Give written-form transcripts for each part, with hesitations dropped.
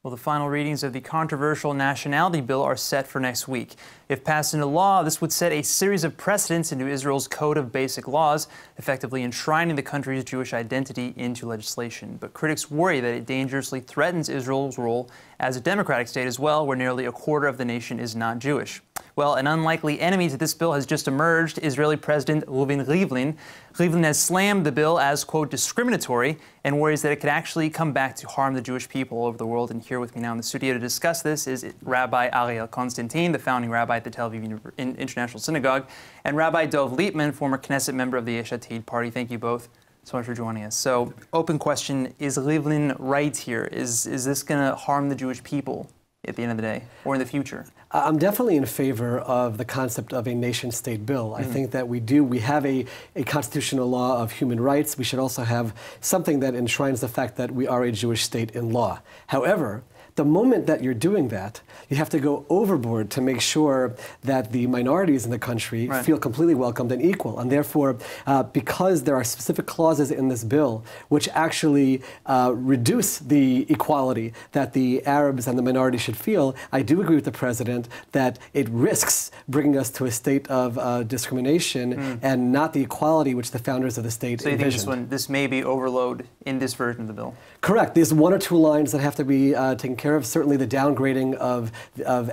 Well, the final readings of the controversial nationality bill are set for next week. If passed into law, this would set a series of precedents into Israel's Code of Basic Laws, effectively enshrining the country's Jewish identity into legislation. But critics worry that it dangerously threatens Israel's role as a democratic state as well, where nearly a quarter of the nation is not Jewish. Well, an unlikely enemy to this bill has just emerged, Israeli President Reuven Rivlin. Rivlin has slammed the bill as, quote, discriminatory, and worries that it could actually come back to harm the Jewish people all over the world. And here with me now in the studio to discuss this is Rabbi Ariel Konstantyn, the founding rabbi at the Tel Aviv International Synagogue, and Rabbi Dov Lipman, former Knesset member of the Yesh Atid Party. Thank you both so much for joining us. So, open question, is Rivlin right here? Is this going to harm the Jewish people at the end of the day, or in the future? I'm definitely in favor of the concept of a nation-state bill. I think that we have a constitutional law of human rights. We should also have something that enshrines the fact that we are a Jewish state in law. However, the moment that you're doing that, you have to go overboard to make sure that the minorities in the country feel completely welcomed and equal. And therefore, because there are specific clauses in this bill which actually reduce the equality that the Arabs and the minority should feel, I do agree with the president that it risks bringing us to a state of discrimination and not the equality which the founders of the state envisioned. So you think this may be overload in this version of the bill? Correct. There's one or two lines that have to be taken care of. Certainly the downgrading of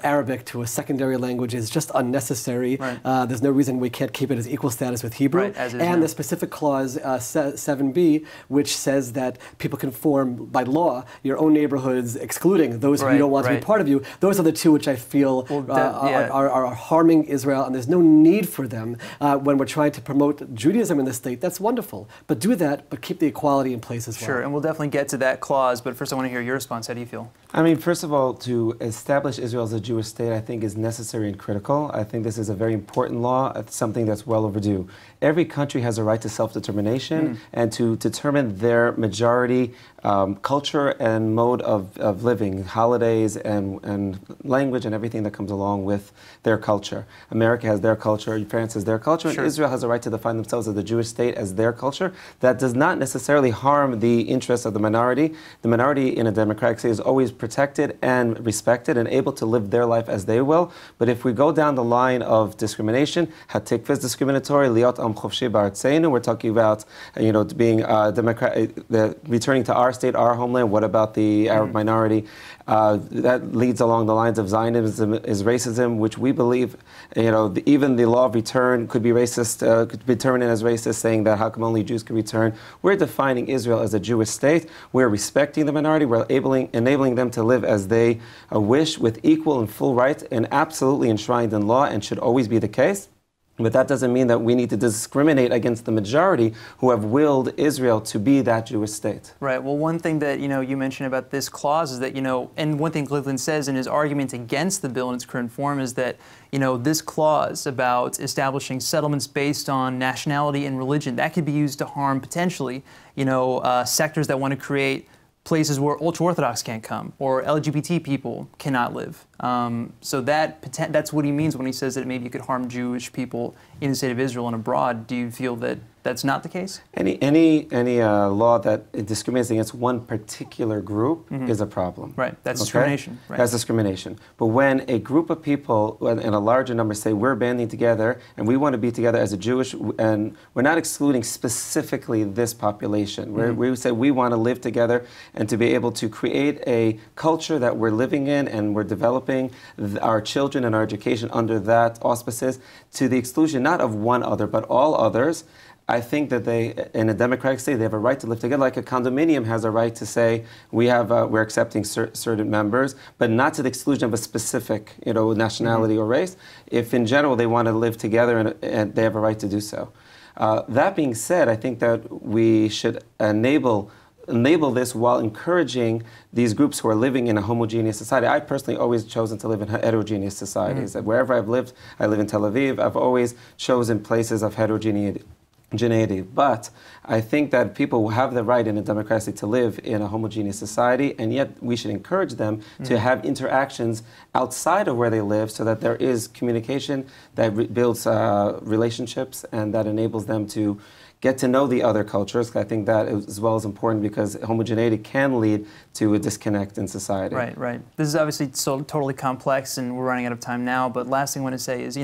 Arabic to a secondary language is just unnecessary. There's no reason we can't keep it as equal status with Hebrew. And the specific clause 7b, which says that people can form by law your own neighborhoods, excluding those who you don't want to be part of you. Those are the two which I feel are harming Israel, and there's no need for them when we're trying to promote Judaism in the state. That's wonderful. But do that, but keep the equality in place as well. Sure, and we'll definitely get to that clause, but first I want to hear your response. How do you feel? I mean, first of all, to establish Israel as a Jewish state, I think is necessary and critical. I think this is a very important law. It's something that's well overdue. Every country has a right to self-determination and to determine their majority culture and mode of living, holidays and language and everything that comes along with their culture. America has their culture, France has their culture, and Israel has a right to define themselves as the Jewish state as their culture. That does not necessarily harm the interests of the minority. The minority in a democratic state is always protected and respected and able to live their life as they will. But if we go down the line of discrimination, hatikva is discriminatory, liot am chofshi ba'artzeinu, we're talking about, being returning to our state, our homeland. What about the Arab minority? That leads along the lines of Zionism is racism, which we believe, even the law of return could be racist, could be determined as racist, saying that how come only Jews can return. We're defining Israel as a Jewish state. We're respecting the minority. We're enabling them to live as they wish with equal and full rights and absolutely enshrined in law, and should always be the case. But that doesn't mean that we need to discriminate against the majority who have willed Israel to be that Jewish state. Right. Well, one thing that, you mentioned about this clause is that, and one thing Rivlin says in his argument against the bill in its current form is that, this clause about establishing settlements based on nationality and religion, that could be used to harm potentially, sectors that want to create places where ultra-Orthodox can't come or LGBT people cannot live. So that's what he means when he says that maybe it could harm Jewish people in the state of Israel and abroad. Do you feel that that's not the case? Any law that discriminates against one particular group is a problem. Right, that's discrimination. Right. That's discrimination. But when a group of people and a larger number say we're banding together and we want to be together as a Jewish, and we're not excluding specifically this population. We say we want to live together and to be able to create a culture that we're living in and we're developing our children and our education under that auspices to the exclusion not of one other but all others. I think that in a democratic state, they have a right to live together. Like a condominium has a right to say we're accepting certain members, but not to the exclusion of a specific, nationality or race. If in general they want to live together and they have a right to do so. That being said, I think that we should enable this while encouraging these groups who are living in a homogeneous society. I've personally always chosen to live in heterogeneous societies. Wherever I've lived, I live in Tel Aviv, I've always chosen places of heterogeneity. But I think that people have the right in a democracy to live in a homogeneous society, and yet we should encourage them to have interactions outside of where they live so that there is communication that builds relationships and that enables them to get to know the other cultures. I think that as well is important because homogeneity can lead to a disconnect in society. Right, right. This is obviously so totally complex, and we're running out of time now. But last thing I want to say is,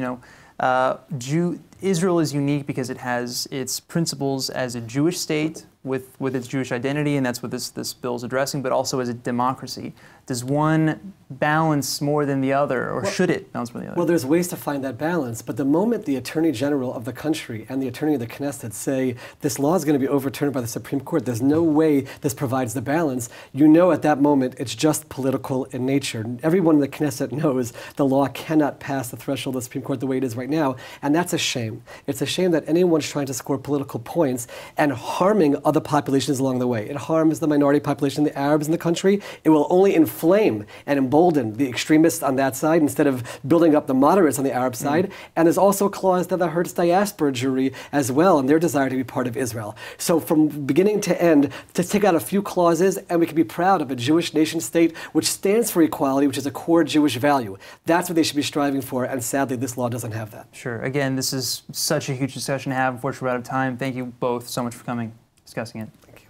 Israel is unique because it has its principles as a Jewish state with its Jewish identity, and that's what this bill is addressing, but also as a democracy. Does one balance more than the other, or should it balance more than the other? Well, there's ways to find that balance, but the moment the Attorney General of the country and the Attorney of the Knesset say this law is going to be overturned by the Supreme Court, there's no way this provides the balance, you know at that moment it's just political in nature. Everyone in the Knesset knows the law cannot pass the threshold of the Supreme Court the way it is right now, and that's a shame. It's a shame that anyone's trying to score political points and harming other populations along the way. It harms the minority population, the Arabs in the country. It will only inflame and embolden the extremists on that side instead of building up the moderates on the Arab side. And there's also a clause that hurts diaspora Jewry as well and their desire to be part of Israel. So from beginning to end, just take out a few clauses and we can be proud of a Jewish nation state which stands for equality, which is a core Jewish value. That's what they should be striving for, and sadly this law doesn't have that. Sure. Again, this is such a huge discussion to have. Unfortunately, we're out of time. Thank you both so much for coming, discussing it. Thank you.